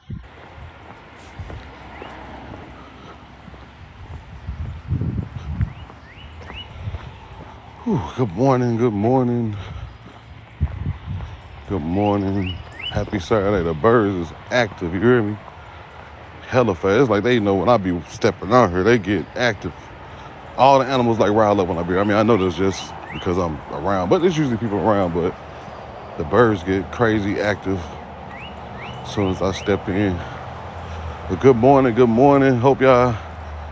Whew, good morning, good morning, good morning. Happy Saturday. The birds is active, you hear me? Hella fast. It's like they know when I be stepping out here, they get active. All the animals like rile up when I be here. I mean, I know that's just because I'm around, but there's usually people around, but the birds get crazy active as soon as I step in. But good morning, good morning. Hope y'all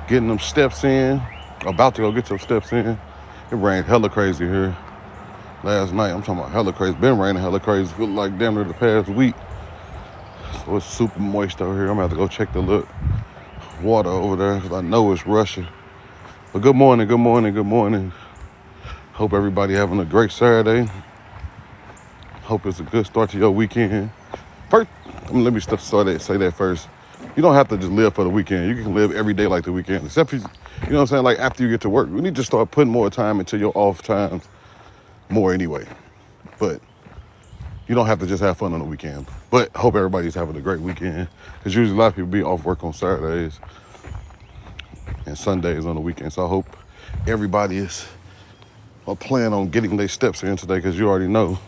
getting them steps in. About to go get your steps in. It rained hella crazy here last night. I'm talking about hella crazy. Been raining hella crazy. Feel like damn near the past week. So it's super moist over here. I'm gonna have to go check the little water over there because I know it's rushing. But good morning, good morning, good morning. Hope everybody having a great Saturday. Hope it's a good start to your weekend. First, let me say that first. You don't have to just live for the weekend. You can live every day like the weekend, except for, you know what I'm saying, like after you get to work. We need to start putting more time into your off times more anyway. But you don't have to just have fun on the weekend. But hope everybody's having a great weekend. Because usually a lot of people be off work on Saturdays and Sundays on the weekend. So I hope everybody is planning on getting their steps in today, because you already know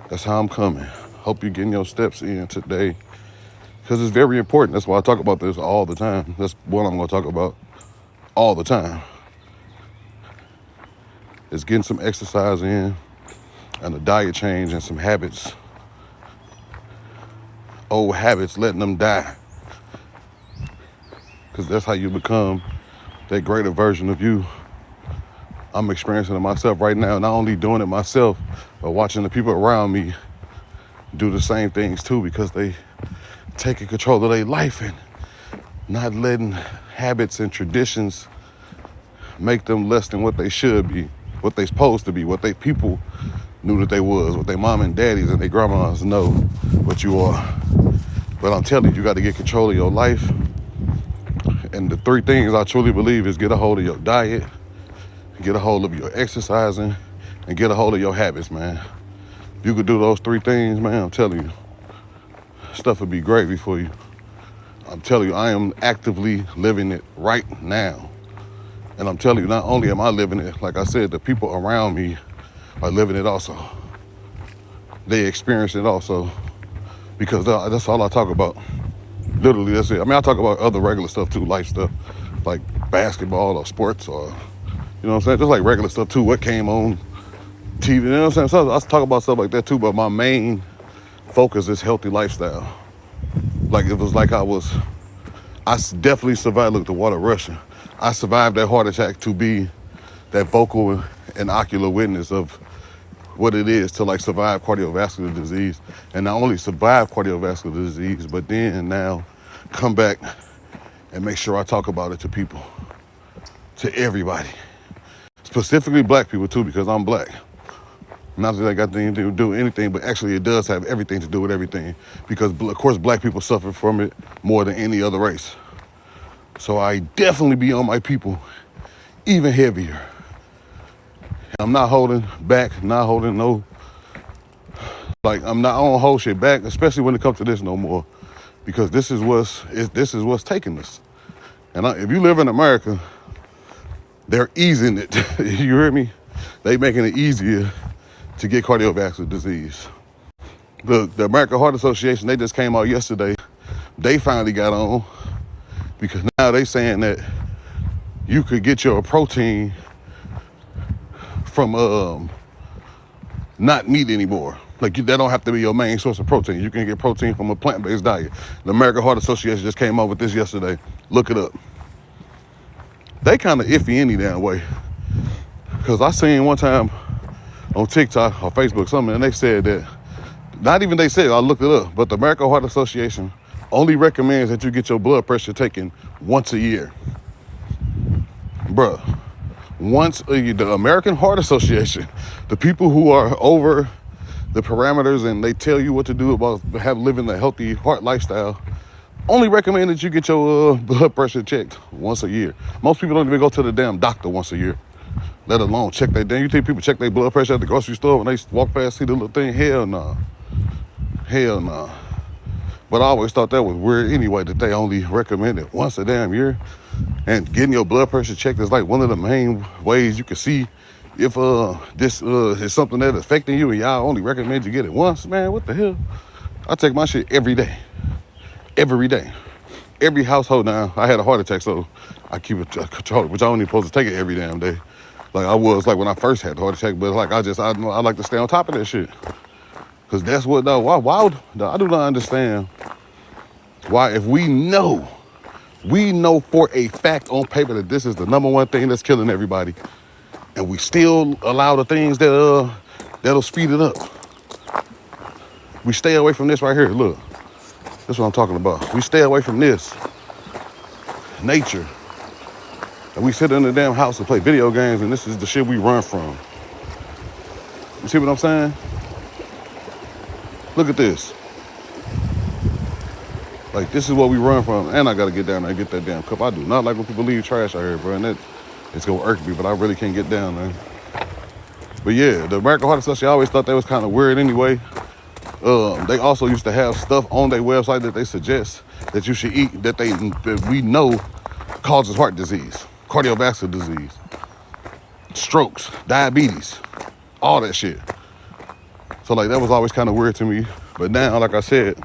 that's how I'm coming. Hope you're getting your steps in today, because it's very important. That's why I talk about this all the time. That's what I'm going to talk about all the time. Is getting some exercise in and a diet change and some habits. Old habits, letting them die. Because that's how you become that greater version of you. I'm experiencing it myself right now. Not only doing it myself, but watching the people around me do the same things too, because they taking control of their life and not letting habits and traditions make them less than what they should be, what they supposed to be, what they people knew that they was, what their mom and daddies and their grandmas know what you are. But I'm telling you, you got to get control of your life. And the three things I truly believe is get a hold of your diet, get a hold of your exercising, and get a hold of your habits, man. If you could do those three things, man, I'm telling you, stuff would be gravy for you. I'm telling you, I am actively living it right now. And I'm telling you, not only am I living it, like I said, the people around me are living it also. They experience it also, because that's all I talk about. Literally, that's it. I mean, I talk about other regular stuff too, life stuff, like basketball or sports or, you know what I'm saying? Just like regular stuff too, what came on TV, you know what I'm saying? So I talk about stuff like that too, but my main focus is healthy lifestyle. Like it was like I definitely survived, look, the water rushing. I survived that heart attack to be that vocal and ocular witness of what it is to like survive cardiovascular disease, and not only survive cardiovascular disease, but then now come back and make sure I talk about it to people, to everybody, specifically black people too, because I'm black. Not that I got anything to do with anything, but actually it does have everything to do with everything, because of course black people suffer from it more than any other race. So I definitely be on my people even heavier. I'm not holding back, not holding no, like I'm not on hold shit back, especially when it comes to this no more, because this is what's taking us. And if you live in America, they're easing it. You hear me? They making it easier to get cardiovascular disease. The American Heart Association, they just came out yesterday. They finally got on, because now they saying that you could get your protein from not meat anymore. Like that don't have to be your main source of protein. You can get protein from a plant-based diet. The American Heart Association just came out with this yesterday. Look it up. They kind of iffy any damn way. Because I seen one time on TikTok or Facebook something, and they said that, not even they said, I looked it up, but the American Heart Association only recommends that you get your blood pressure taken once a year. Bruh, once a year. The American Heart Association, the people who are over the parameters and they tell you what to do about living a healthy heart lifestyle, only recommend that you get your blood pressure checked once a year. Most people don't even go to the damn doctor once a year, let alone check their damn. You think people check their blood pressure at the grocery store when they walk past, see the little thing? Hell no. Hell no. But I always thought that was weird anyway, that they only recommend it once a damn year. And getting your blood pressure checked is like one of the main ways you can see if this is something that's affecting you, and y'all only recommend you get it once. Man, what the hell? I take my shit every day. Every day. Every household now. I had a heart attack, so I keep it controlled, which I only supposed to take it every damn day. Like I was like when I first had the heart attack, but like I like to stay on top of that shit. Cause that's what though. Why I do not understand why, if we know for a fact on paper that this is the number one thing that's killing everybody, and we still allow the things that that'll speed it up. We stay away from this right here. Look, that's what I'm talking about. We stay away from this nature, and we sit in the damn house and play video games, and this is the shit we run from. You see what I'm saying? Look at this. Like, this is what we run from. And I got to get down there and get that damn cup. I do not like when people leave trash out here, bro. And it's going to irk me, but I really can't get down there. But yeah, the American Heart Association, I always thought that was kind of weird anyway. They also used to have stuff on their website that they suggest that you should eat that we know causes heart disease, cardiovascular disease, strokes, diabetes, all that shit. So like that was always kind of weird to me. But now, like I said,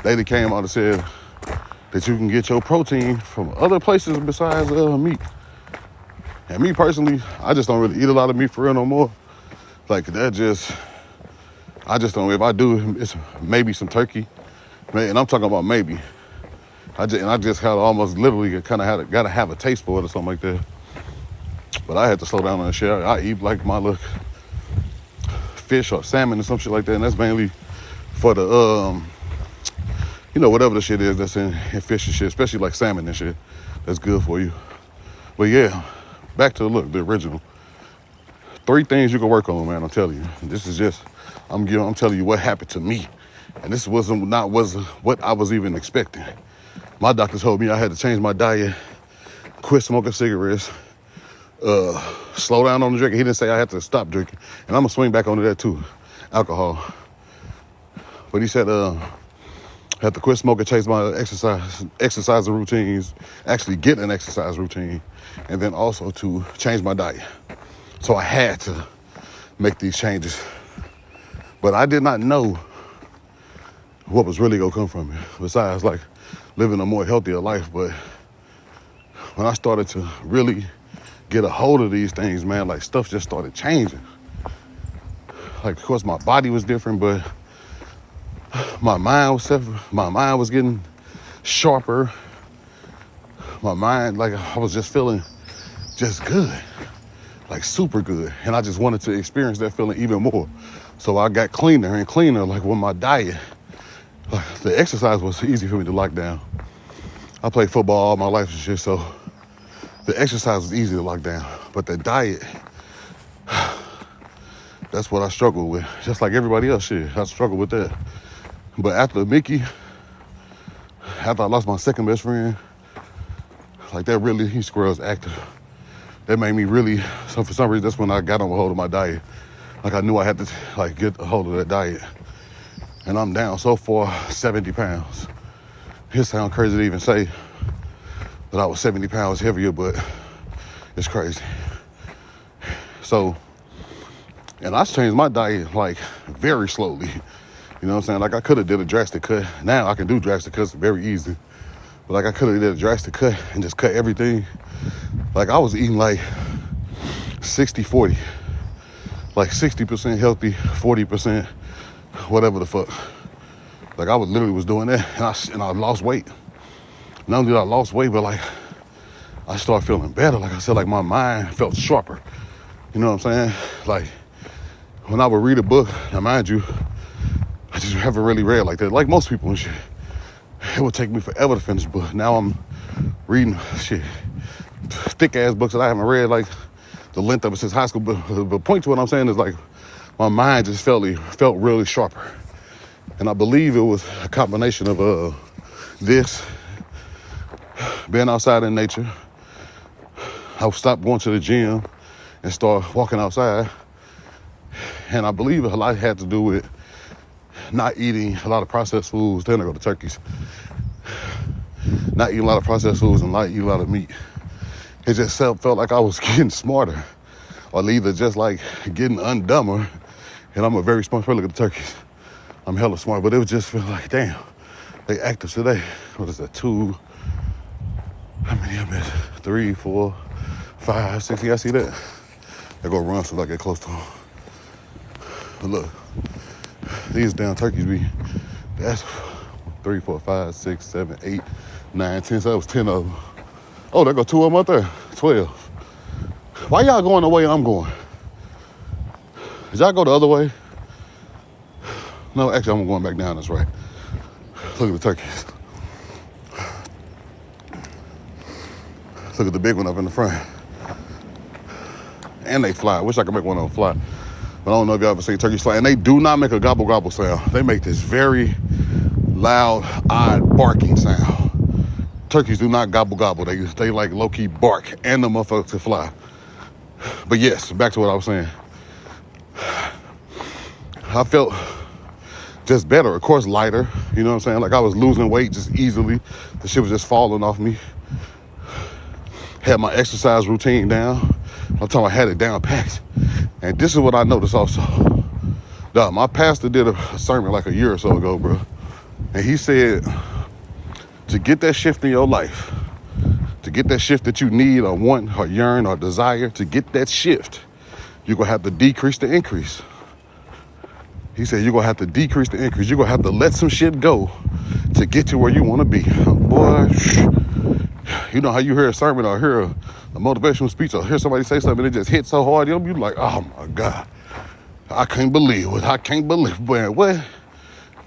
they came out and said that you can get your protein from other places besides meat. And me personally, I just don't really eat a lot of meat for real no more. Like I just don't. If I do, it's maybe some turkey, and I'm talking about maybe. I just had almost literally gotta have a taste for it or something like that. But I had to slow down on that shit. I eat like my little fish or salmon or some shit like that, and that's mainly for the whatever the shit is that's in fish and shit, especially like salmon and shit. That's good for you. But yeah, back to the original. 3 things you can work on, man. I'm telling you. This is just I'm telling you what happened to me, and this wasn't what I was even expecting. My doctor told me I had to change my diet, quit smoking cigarettes, slow down on the drinking. He didn't say I had to stop drinking, and I'm gonna swing back onto that too, alcohol. But he said I had to quit smoking, change my exercise routines, actually get an exercise routine, and then also to change my diet. So I had to make these changes. But I did not know what was really gonna come from it, besides like living a more healthier life. But when I started to really get a hold of these things, man, like stuff just started changing. Like, of course, my body was different, but my mind was getting sharper. My mind, like, I was just feeling just good, like super good. And I just wanted to experience that feeling even more. So I got cleaner and cleaner, like with my diet. Like, the exercise was easy for me to lock down. I played football all my life and shit, so the exercise was easy to lock down. But the diet, that's what I struggled with. Just like everybody else, shit, I struggled with that. But after I lost my second best friend, like that really, he squirrels active. That made me really, so for some reason, that's when I got on a hold of my diet. Like I knew I had to like get a hold of that diet. And I'm down so far 70 pounds. It sounds crazy to even say that I was 70 pounds heavier, but it's crazy. So, and I changed my diet like very slowly. You know what I'm saying? Like I could have did a drastic cut. Now I can do drastic cuts very easy. But like I could have did a drastic cut and just cut everything. Like I was eating like 60-40. Like 60% healthy, 40% whatever the fuck. Like I was doing that, and I lost weight. Not only did I lost weight, but like I started feeling better. Like I said, like my mind felt sharper. You know what I'm saying? Like when I would read a book, now mind you, I just haven't really read like that. Like most people and shit. It would take me forever to finish a book. Now I'm reading shit, thick ass books that I haven't read like the length of it since high school. But the point to what I'm saying is like my mind just felt really sharper. And I believe it was a combination of this, being outside in nature. I stopped going to the gym and start walking outside. And I believe a lot had to do with not eating a lot of processed foods. Then I go to turkeys. Not eating a lot of processed foods and not eating a lot of meat. It just felt like I was getting smarter, or either just like getting undumber. And I'm a very smart person. Look at the turkeys. I'm hella smart, but it would just feel like, damn, they active today. What is that? 2, how many of them is? 3, 4, 5, 6. Yeah, I see that. They go run so I get close to them. But look, these damn turkeys be, that's 3, 4, 5, 6, 7, 8, 9, 10. So that was 10 of them. Oh, there go 2 of them up there. 12. Why y'all going the way I'm going? Did y'all go the other way? No, actually, I'm going back down. That's right. Look at the turkeys. Look at the big one up in the front. And they fly. I wish I could make one of them fly. But I don't know if y'all ever seen turkeys fly. And they do not make a gobble gobble sound. They make this very loud, odd barking sound. Turkeys do not gobble gobble. They like low-key bark. And the motherfuckers can fly. But yes, back to what I was saying. I felt just better, of course, lighter. You know what I'm saying? Like I was losing weight just easily. The shit was just falling off me. Had my exercise routine down. I'm talking about I had it down packed. And this is what I noticed also. Dog, my pastor did a sermon like a year or so ago, bro. And he said, to get that shift in your life, to get that shift that you need or want or yearn or desire, to get that shift, you're going to have to decrease the increase. He said, you're going to have to decrease the increase. You're going to have to let some shit go to get to where you want to be. Boy, you know how you hear a sermon or hear a motivational speech or hear somebody say something and it just hits so hard, you're like, oh my God, I can't believe it. I can't believe it. Man, what?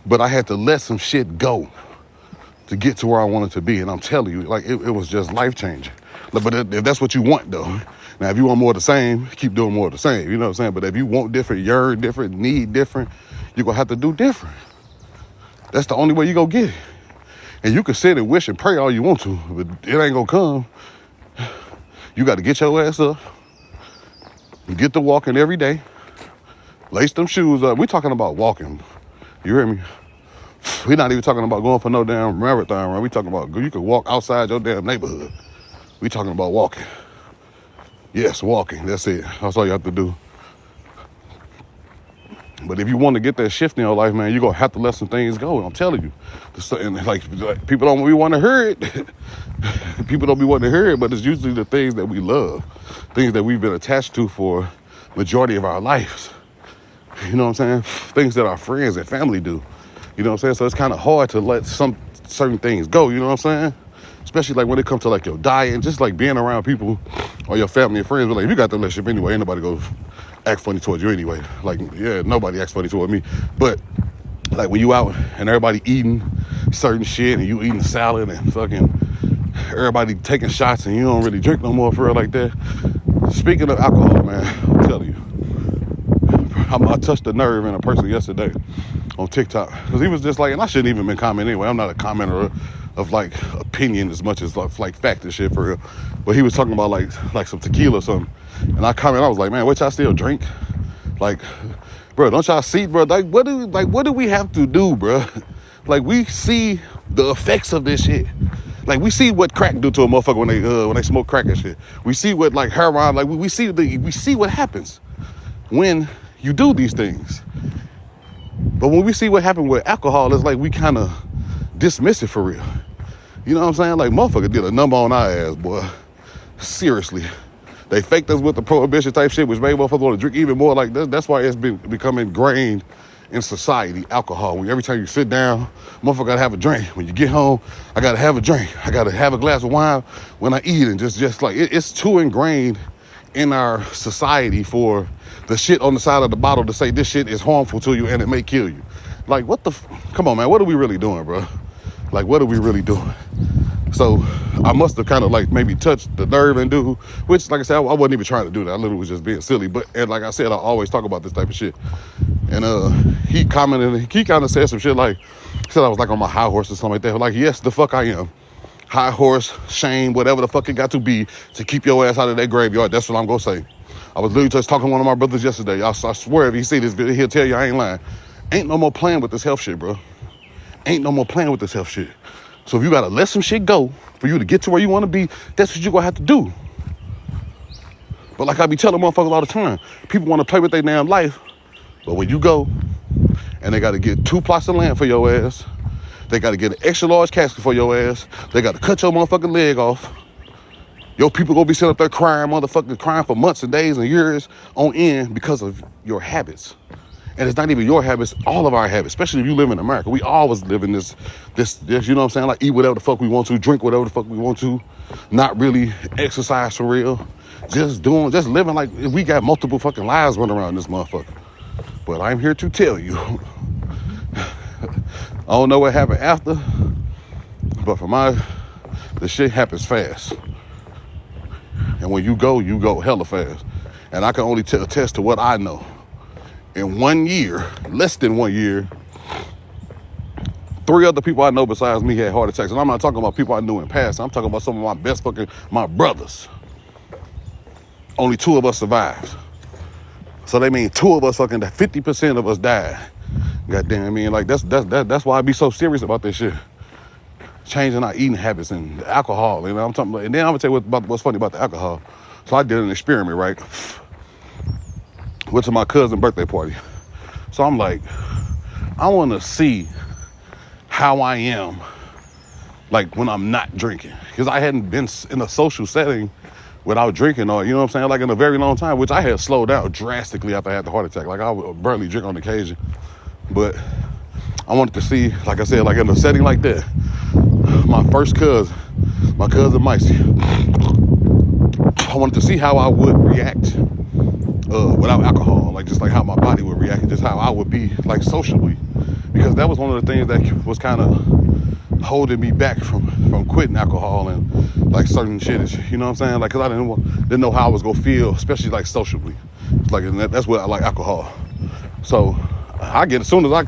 But I had to let some shit go to get to where I wanted to be. And I'm telling you, like, it was just life-changing. But if that's what you want, though. Now, if you want more of the same, keep doing more of the same. You know what I'm saying? But if you want different, yearn different, need different, you're going to have to do different. That's the only way you're going to get it. And you can sit and wish and pray all you want to, but it ain't going to come. You got to get your ass up, get to walking every day, lace them shoes up. We're talking about walking. You hear me? We're not even talking about going for no damn marathon run. We talking about you can walk outside your damn neighborhood. We talking about walking. Yes, walking. That's it. That's all you have to do. But if you want to get that shift in your life, man, you're going to have to let some things go. I'm telling you. And like people don't want to hear it. People don't be wanting to hear it, but it's usually the things that we love. Things that we've been attached to for majority of our lives. You know what I'm saying? Things that our friends and family do. You know what I'm saying? So it's kind of hard to let some certain things go. You know what I'm saying? Especially like when it comes to like your diet and just like being around people or your family and friends. But like, if you got the relationship anyway, ain't nobody go act funny towards you anyway. Like, yeah, nobody acts funny toward me. But like when you out and everybody eating certain shit and you eating salad and fucking everybody taking shots and you don't really drink no more for real like that. Speaking of alcohol, man, I'm telling you, I touched a nerve in a person yesterday on TikTok because he was just like, and I shouldn't even been commenting anyway. I'm not a commenter of like opinion as much as like fact and shit for real. But he was talking about like some tequila or something, and I was like, man, what y'all still drink? Like, bro, don't y'all see, bro? Like, what do we have to do, bro? Like, we see the effects of this shit. Like, we see what crack do to a motherfucker when they smoke crack and shit. We see what like heroin, like we see what happens when you do these things. But when we see what happened with alcohol, it's like we kind of dismiss it for real. You know what I'm saying? Like, motherfucker did a number on our ass, boy. Seriously. They faked us with the prohibition type shit, which made motherfuckers want to drink even more. Like, that's why it's become ingrained in society, alcohol. When every time you sit down, motherfucker gotta have a drink. When you get home, I gotta have a drink. I gotta have a glass of wine when I eat. And just like, it's too ingrained in our society for the shit on the side of the bottle to say this shit is harmful to you and it may kill you. Like, what the, come on, man, what are we really doing, bro? Like, what are we really doing? So I must have kind of like maybe touched the nerve and do, which, like I said, I wasn't even trying to do that. I literally was just being silly. But, and like I said, I always talk about this type of shit. And he commented, he kind of said some shit like, said I was like on my high horse or something like that. Like, yes, the fuck I am. High horse, shame, whatever the fuck it got to be to keep your ass out of that graveyard. That's what I'm going to say. I was literally just talking to one of my brothers yesterday. I swear if he see this video, he'll tell you I ain't lying. Ain't no more playing with this health shit, bro. Ain't no more playing with this health shit. So if you gotta let some shit go for you to get to where you wanna be, that's what you gonna have to do. But like I be telling motherfuckers all the time, people wanna play with their damn life, but when you go and they gotta get 2 plots of land for your ass, they gotta get an extra large casket for your ass, they gotta cut your motherfucking leg off, your people gonna be sitting up there crying, motherfucking crying for months and days and years on end because of your habits. And it's not even your habits, all of our habits, especially if you live in America. We always live in this, you know what I'm saying? Like eat whatever the fuck we want to, drink whatever the fuck we want to, not really exercise for real. Just living like we got multiple fucking lives running around this motherfucker. But I'm here to tell you, I don't know what happened after, but the shit happens fast. And when you go hella fast. And I can only attest to what I know. In 1 year, less than 1 year, 3 other people I know besides me had heart attacks. And I'm not talking about people I knew in past. I'm talking about some of my brothers. Only 2 of us survived. So they mean 2 of us 50% of us died. Goddamn, I mean, like that's why I be so serious about this shit. Changing our eating habits and alcohol, you know. And then I'm gonna tell you what's funny about the alcohol. So I did an experiment, right? Went to my cousin's birthday party. So I'm like, I want to see how I am, like when I'm not drinking, because I hadn't been in a social setting without drinking, or you know what I'm saying, like in a very long time, which I had slowed down drastically after I had the heart attack. Like I would barely drink on occasion, but I wanted to see, like I said, like in a setting like that. My cousin Micey, I wanted to see how I would react without alcohol, like just like how my body would react, and just how I would be like socially, because that was one of the things that was kind of holding me back from quitting alcohol and like certain shit, you know what I'm saying? Like, cause I didn't know how I was gonna feel, especially like socially. It's like that's what I like alcohol. So as soon as I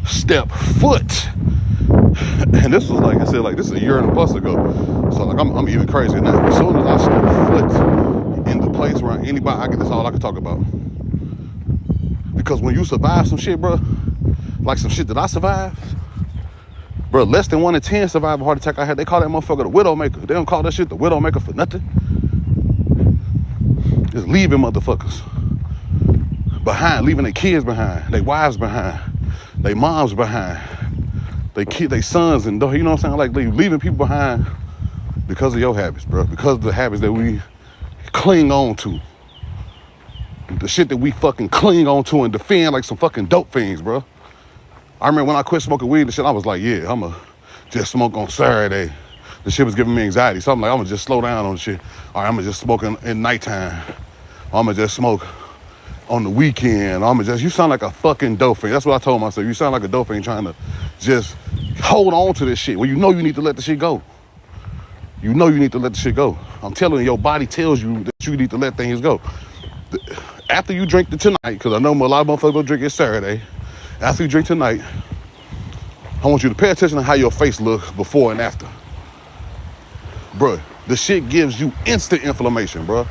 step foot, and this was like I said, like this is a year and a plus ago. So like I'm even crazier now. As soon as I step foot in the place where that's all I can talk about. Because when you survive some shit, bro, like some shit that I survived, bro, less than 1 in 10 survive a heart attack I had. They call that motherfucker the Widowmaker. They don't call that shit the Widowmaker for nothing. Just leaving motherfuckers behind, leaving their kids behind, their wives behind, their moms behind, their sons, and you know what I'm saying? Like they leaving people behind because of your habits, bro. Because of the habits that we cling on to. The shit that we fucking cling on to and defend like some fucking dope fiends, bro. I remember when I quit smoking weed and shit, I was like, yeah, I'ma just smoke on Saturday. The shit was giving me anxiety. So I'm like, I'ma just slow down on the shit. All right, I'ma just smoke in nighttime. I'ma just smoke on the weekend. You sound like a fucking dope fiend. That's what I told myself. You sound like a dope fiend trying to just hold on to this shit. Well, you know you need to let the shit go. You know you need to let the shit go. I'm telling you, your body tells you that you need to let things go. After you drink tonight, because I know a lot of motherfuckers go drink it Saturday. After you drink tonight, I want you to pay attention to how your face looks before and after. Bruh, the shit gives you instant inflammation, bruh.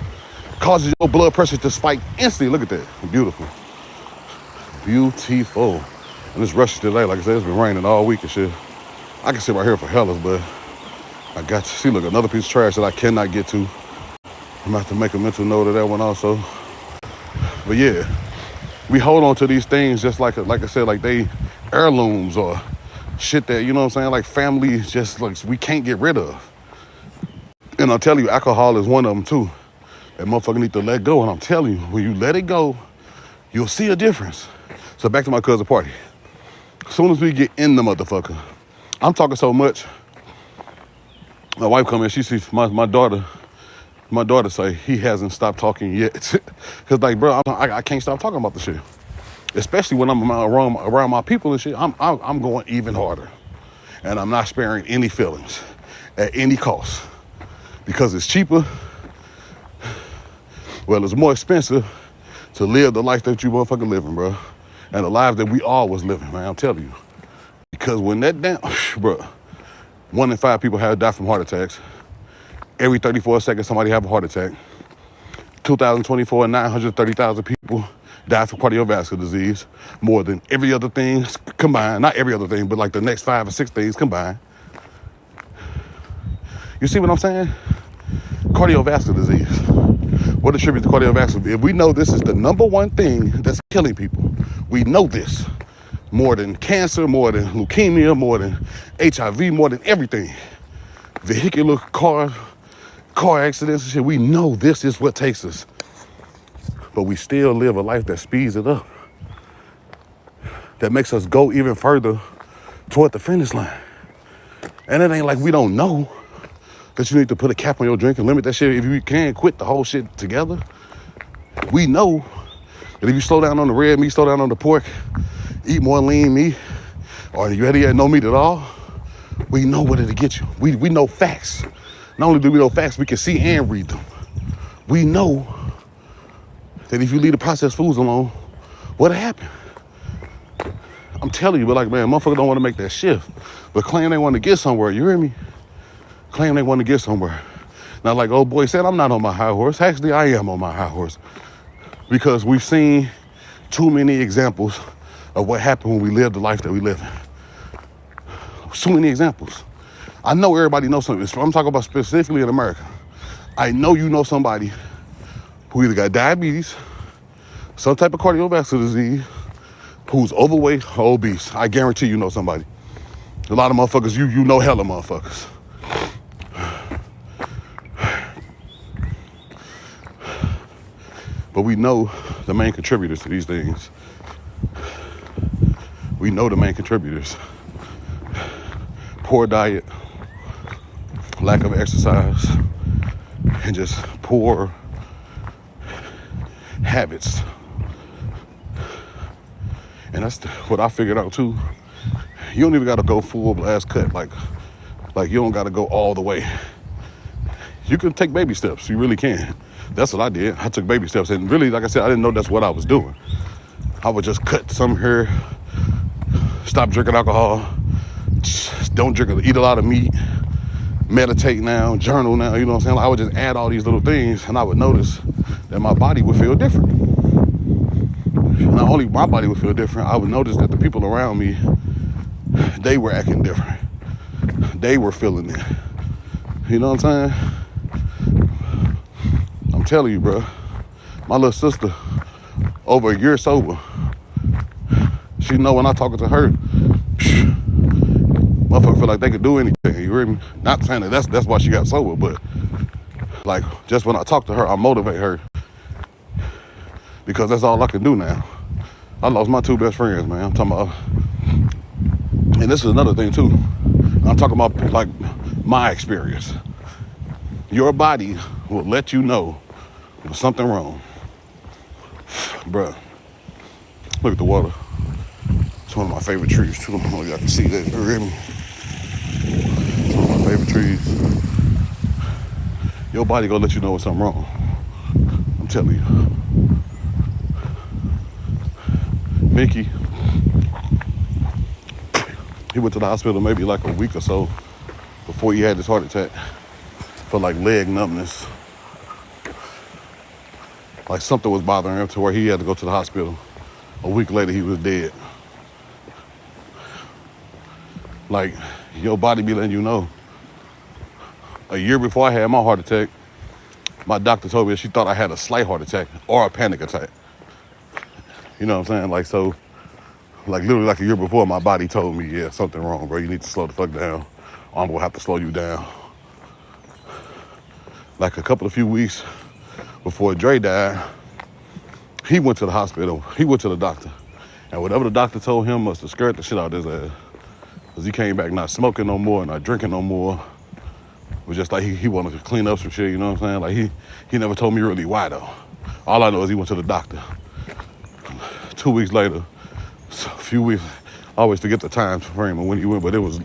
Causes your blood pressure to spike instantly. Look at that. Beautiful. Beautiful. And it's rushy today. Like I said, it's been raining all week and shit. I can sit right here for hellas, but I got to see, look, another piece of trash that I cannot get to. I'm gonna have to make a mental note of that one also. But yeah, we hold on to these things just like I said, like they heirlooms or shit that, you know what I'm saying, like family just like we can't get rid of. And I'll tell you, alcohol is one of them too. That motherfucker need to let go. And I'm telling you, when you let it go, you'll see a difference. So back to my cousin's party. As soon as we get in the motherfucker, I'm talking so much. My wife come in, she sees my daughter say he hasn't stopped talking yet. Cause like, bro, I can't stop talking about the shit. Especially when I'm around my people and shit, I'm going even harder. And I'm not sparing any feelings at any cost. Because it's cheaper. Well, it's more expensive to live the life that you motherfucking living, bro. And the life that we all was living, man, I'm telling you. Because when that down, bro, 1 in 5 people have died from heart attacks. Every 34 seconds, somebody have a heart attack. 2024, 930,000 people died from cardiovascular disease more than every other thing combined. Not every other thing, but like the next 5 or 6 things combined. You see what I'm saying? Cardiovascular disease. What attributes to cardiovascular? If we know this is the number one thing that's killing people, we know this more than cancer, more than leukemia, more than HIV, more than everything. Vehicular car accidents and shit. We know this is what takes us, but we still live a life that speeds it up, that makes us go even further toward the finish line. And it ain't like we don't know that you need to put a cap on your drink and limit that shit. If you can, quit the whole shit together. We know that if you slow down on the red meat, slow down on the pork, eat more lean meat, or you had no meat at all, we know what it'll get you. We know facts. Not only do we know facts, we can see and read them. We know that if you leave the processed foods alone, what'll happen? I'm telling you, but like, man, motherfuckers don't want to make that shift, but claim they want to get somewhere, you hear me? Claim they want to get somewhere. Not like old boy said, I'm not on my high horse. Actually, I am on my high horse, because we've seen too many examples of what happened when we live the life that we live in. So many examples. I know everybody knows something. I'm talking about specifically in America. I know you know somebody who either got diabetes, some type of cardiovascular disease, who's overweight or obese. I guarantee you know somebody. A lot of motherfuckers, you know hella motherfuckers. But we know the main contributors to these things. We know the main contributors. Poor diet, lack of exercise, and just poor habits. And that's what I figured out too. You don't even gotta go full blast cut, like you don't gotta go all the way. You can take baby steps, you really can. That's what I did. I took baby steps, and really, like I said, I didn't know that's what I was doing. I would just cut some here, stop drinking alcohol, don't drink, eat a lot of meat, meditate now, journal now, you know what I'm saying? Like, I would just add all these little things, and I would notice that my body would feel different. Not only my body would feel different, I would notice that the people around me, they were acting different. They were feeling it. You know what I'm saying? I'm telling you, bro. My little sister, over a year sober, she know when I talking to her, motherfucker feel like they could do anything. You hear me? Not saying that that's why she got sober, but like, just when I talk to her, I motivate her, because that's all I can do now. I lost my 2 best friends, man. I'm talking about, and this is another thing too. I'm talking about like my experience. Your body will let you know there's something wrong. Bruh, look at the water. It's one of my favorite trees too. I don't know if y'all can see that. You hear me? It's one of my favorite trees. Your body gonna let you know when something wrong. I'm telling you. Mickey, he went to the hospital maybe like a week or so before he had his heart attack for like leg numbness. Like something was bothering him to where he had to go to the hospital. A week later, he was dead. Like, your body be letting you know. A year before I had my heart attack, my doctor told me that she thought I had a slight heart attack or a panic attack. You know what I'm saying? Like, so, like literally like a year before, my body told me, yeah, something wrong, bro. You need to slow the fuck down, or I'm gonna have to slow you down. Like a few weeks before Dre died, he went to the hospital. He went to the doctor. And whatever the doctor told him must have scared the shit out of his ass. Because he came back not smoking no more, not drinking no more. It was just like he wanted to clean up some shit, you know what I'm saying? Like he never told me really why though. All I know is he went to the doctor. 2 weeks later, a few weeks, I always forget the time frame of when he went, but it was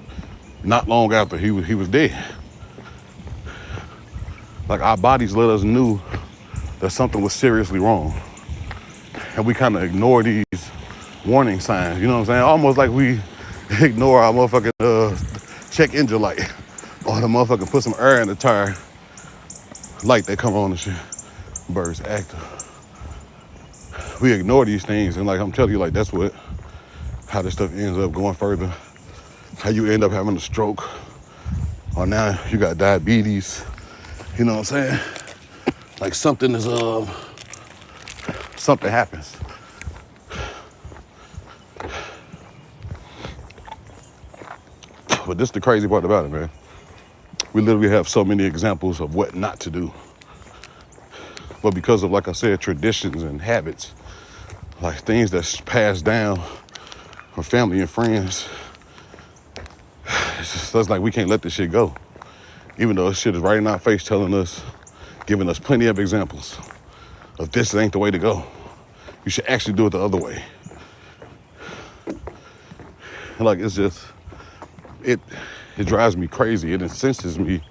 not long after he was dead. Like, our bodies let us knew that something was seriously wrong. And we kind of ignore these warning signs, you know what I'm saying? Almost like we ignore our motherfucking check engine light. Or the motherfucker put some air in the tire, light they come on and shit. Birds active. we ignore these things, and like I'm telling you, like that's how this stuff ends up going further. How you end up having a stroke, or now you got diabetes. You know what I'm saying? Like something happens. But this is the crazy part about it, man. We literally have so many examples of what not to do. But because of, like I said, traditions and habits, like things that's passed down from family and friends, it's like we can't let this shit go. Even though this shit is right in our face telling us, giving us plenty of examples of this ain't the way to go. You should actually do it the other way. And like, it's just, it drives me crazy. It incenses me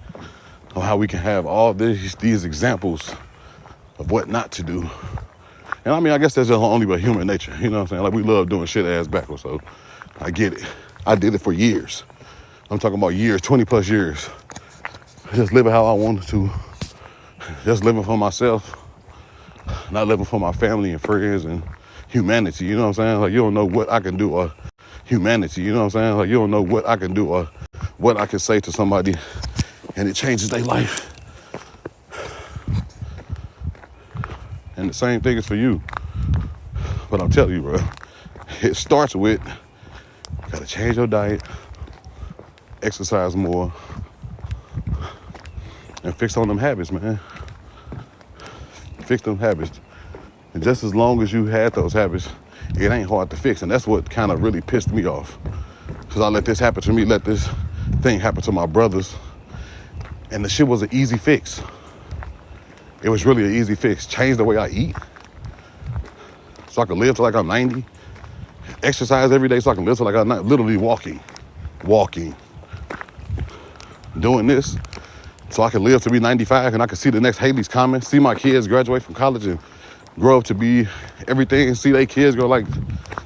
on how we can have all these examples of what not to do. And I mean, I guess that's just only but human nature. You know what I'm saying? Like, we love doing shit ass backwards, so I get it. I did it for years. I'm talking about years, 20 plus years. Just living how I wanted to. Just living for myself. Not living for my family and friends and humanity. You know what I'm saying? Like, you don't know what I can do or humanity. You know what I'm saying? Like, you don't know what I can do or what I can say to somebody and it changes their life. And the same thing is for you. But I'm telling you, bro, it starts with, you gotta change your diet, exercise more, and fix on them habits, man. Fix them habits. And just as long as you had those habits, it ain't hard to fix. And that's what kind of really pissed me off. Because I let this happen to me, let this thing happen to my brothers. And the shit was an easy fix. It was really an easy fix. Change the way I eat so I can live till like I'm 90. Exercise every day so I can live till like I'm 90. Literally walking. Doing this so I can live to be 95 and I can see the next Haley's Common, see my kids graduate from college and grow up to be everything, see their kids grow. Like,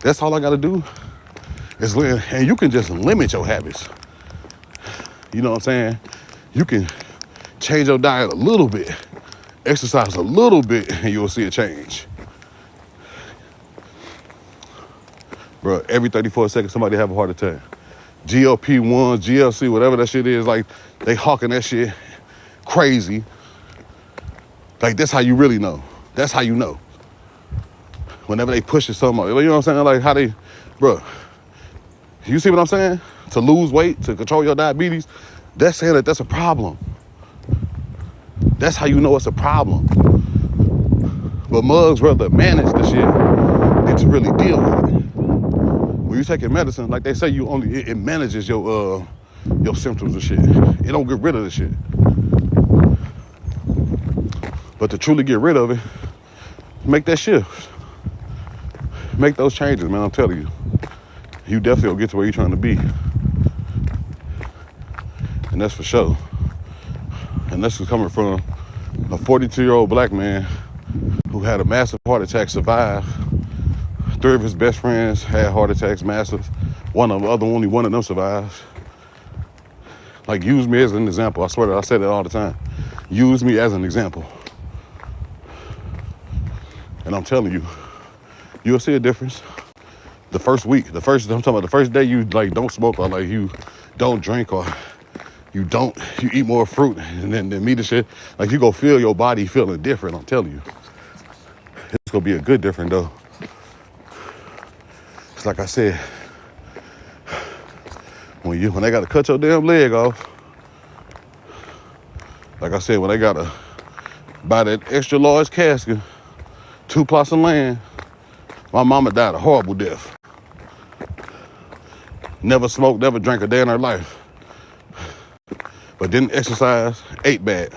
that's all I gotta do is live. And you can just limit your habits. You know what I'm saying? You can change your diet a little bit, exercise a little bit, and you'll see a change. Bro, every 34 seconds, somebody have a heart attack. GLP-1, GLC, whatever that shit is, like, they hawking that shit crazy. Like, that's how you really know. That's how you know. Whenever they push it so much, you know what I'm saying? Like, how they, bro, you see what I'm saying? To lose weight, to control your diabetes, that's saying that that's a problem. That's how you know it's a problem. But mugs rather manage the shit than to really deal with it. When you taking medicine, like they say, it manages your symptoms and shit. It don't get rid of the shit. But to truly get rid of it, make that shift. Make those changes, man. I'm telling you. You definitely will get to where you're trying to be. And that's for sure. And this is coming from a 42-year-old black man who had a massive heart attack, survived. 3 of his best friends had heart attacks, massive. Only one of them survived. Like, use me as an example. I swear that I say that all the time. Use me as an example. And I'm telling you, you'll see a difference. The first week, I'm talking about the first day you like don't smoke or like you don't drink or you eat more fruit and then meat and shit. Like, you go feel your body feeling different, I'm telling you. It's gonna be a good different though. It's like I said, when they gotta cut your damn leg off, like I said, when they gotta buy that extra large casket, 2 plots of land, my mama died a horrible death. Never smoked, never drank a day in her life. But didn't exercise, ate bad.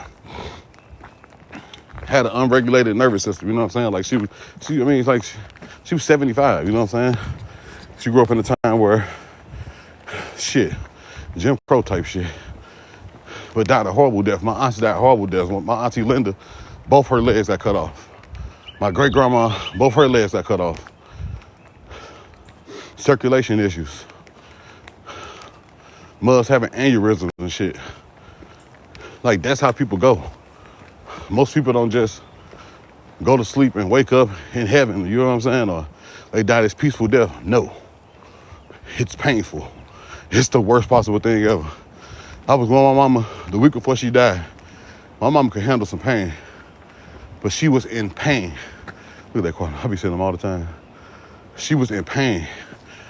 Had an unregulated nervous system, you know what I'm saying? Like, she was 75, you know what I'm saying? She grew up in a time where, Jim Crow type shit. But died a horrible death. My auntie died a horrible death. My auntie Linda, both her legs got cut off. My great-grandma, both her legs got cut off. Circulation issues. Mothers having aneurysms and shit. Like, that's how people go. Most people don't just go to sleep and wake up in heaven, you know what I'm saying? Or they die this peaceful death. No, it's painful. It's the worst possible thing ever. I was with my mama the week before she died. My mama could handle some pain, but she was in pain. Look at that corner. I be seeing them all the time. She was in pain.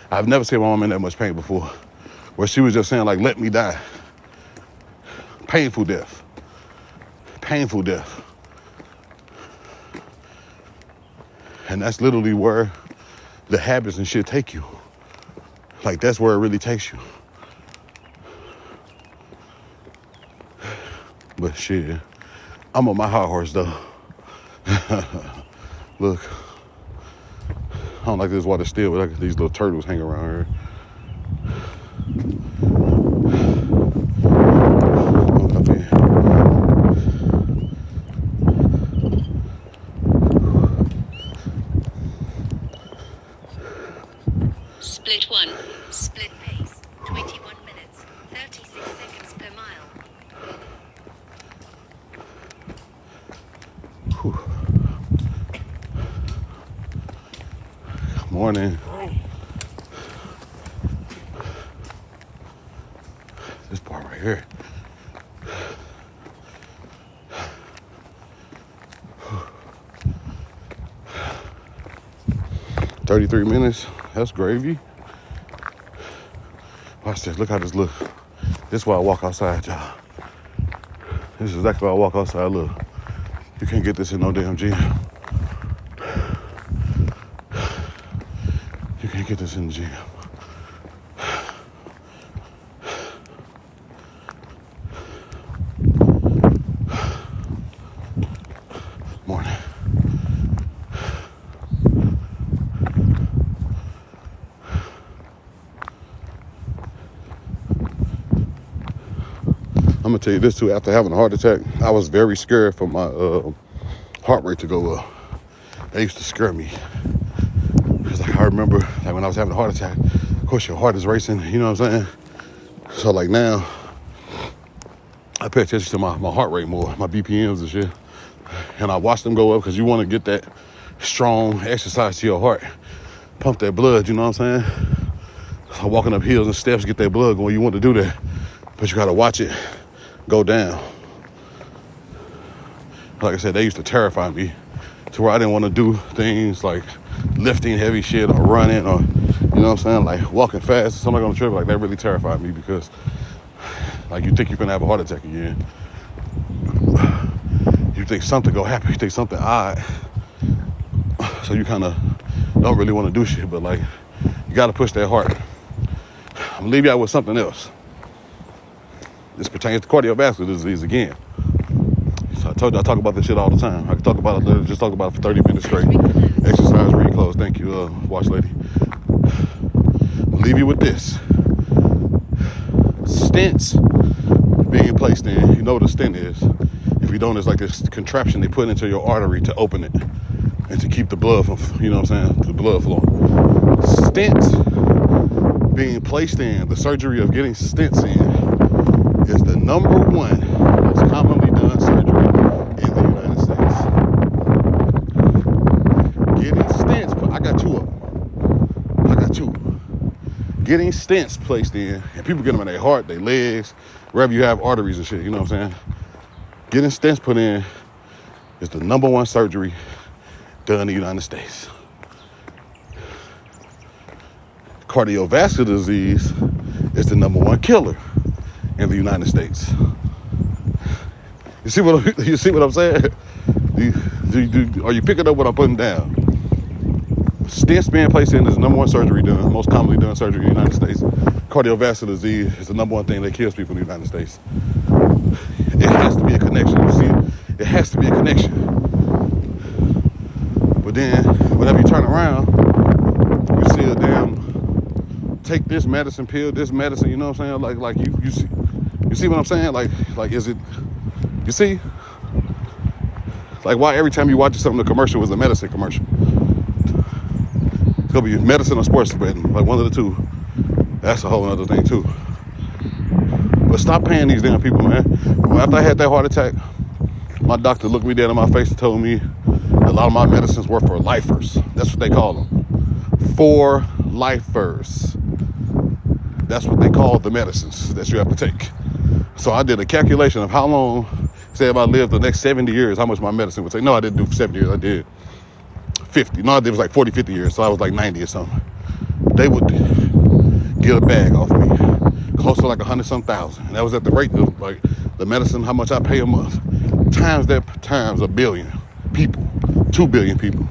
I've never seen my mom in that much pain before, where she was just saying, like, let me die. Painful death. Painful death. And that's literally where the habits and shit take you. Like, that's where it really takes you. But shit, I'm on my high horse, though. Look. I don't like this water still, but like these little turtles hang around here. Split 1. Split pace. 21 minutes. 36 seconds per mile. Whew. Morning. This part right here. Whew. 33 minutes. That's gravy. Watch this. Look how this look. This is why I walk outside, y'all. This is exactly why I walk outside. Look. You can't get this in no damn gym. You can't get this in the gym. Morning. I'm gonna tell you this too. After having a heart attack, I was very scared for my heart rate to go up. That used to scare me. Cause like I remember, like when I was having a heart attack, of course your heart is racing. You know what I'm saying? So like now, I pay attention to my heart rate more, my BPMs and shit, and I watch them go up because you want to get that strong exercise to your heart, pump that blood. You know what I'm saying? So walking up hills and steps, get that blood going. You want to do that, but you gotta watch it go down. Like I said, they used to terrify me to where I didn't want to do things like lifting heavy shit or running or, you know what I'm saying, like walking fast or something on the trip. Like that really terrified me because like you think you're gonna have a heart attack again. You think something gonna happen, you think something odd. So you kind of don't really want to do shit, but like you gotta push that heart. I'm gonna leave you out with something else. This pertains to cardiovascular disease again. So I told you I talk about this shit all the time. I can talk about it, just talk about it for 30 minutes straight. Exercise, read clothes. Thank you, watch lady. I'll leave you with this. Stents being placed in. You know what a stent is. If you don't, it's like this contraption they put into your artery to open it and to keep the blood from, you know what I'm saying, the blood flowing. Stents being placed in, the surgery of getting stents in, is the number one most commonly done surgery in the United States. Getting stents, I got two of them. I got two. Getting stents placed in, and people get them in their heart, their legs, wherever you have arteries and shit, you know what I'm saying? Getting stents put in is the number one surgery done in the United States. Cardiovascular disease is the number one killer in the United States. You see what I'm saying? Are you picking up what I'm putting down? Stents being placed in is the number one surgery done, most commonly done surgery in the United States. Cardiovascular disease is the number one thing that kills people in the United States. It has to be a connection. You see, it has to be a connection. But then, whenever you turn around, you see a damn take this medicine pill, this medicine. You know what I'm saying? Like you see what I'm saying? Like is it? You see? Like why every time you watch something, the commercial is a medicine commercial? It's gonna be medicine or sports betting, like one of the two. That's a whole other thing too. But stop paying these damn people, man. After I had that heart attack, my doctor looked me dead in my face and told me the lot of my medicines were for lifers. That's what they call them. For lifers. That's what they call the medicines that you have to take. So I did a calculation of how long, say if I lived the next 70 years, how much my medicine would take. No, I didn't do 70 years, I did 50. No, I did was like 40, 50 years, so I was like 90 or something. They would get a bag off me, close to like 100-some thousand. And that was at the rate of like the medicine, how much I pay a month. Times that, times a billion people, 2 billion people.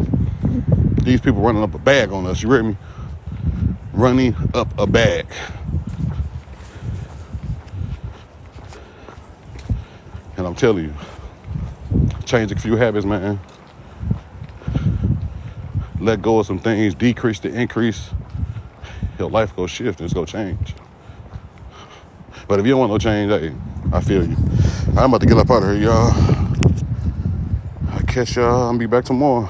These people running up a bag on us, you hear me? Running up a bag. And I'm telling you, change a few habits, man. Let go of some things, decrease the increase. Your life go shift and it's gonna change. But if you don't want no change, hey, I feel you. I'm about to get up out of here, y'all. I'll catch y'all. I'll be back tomorrow.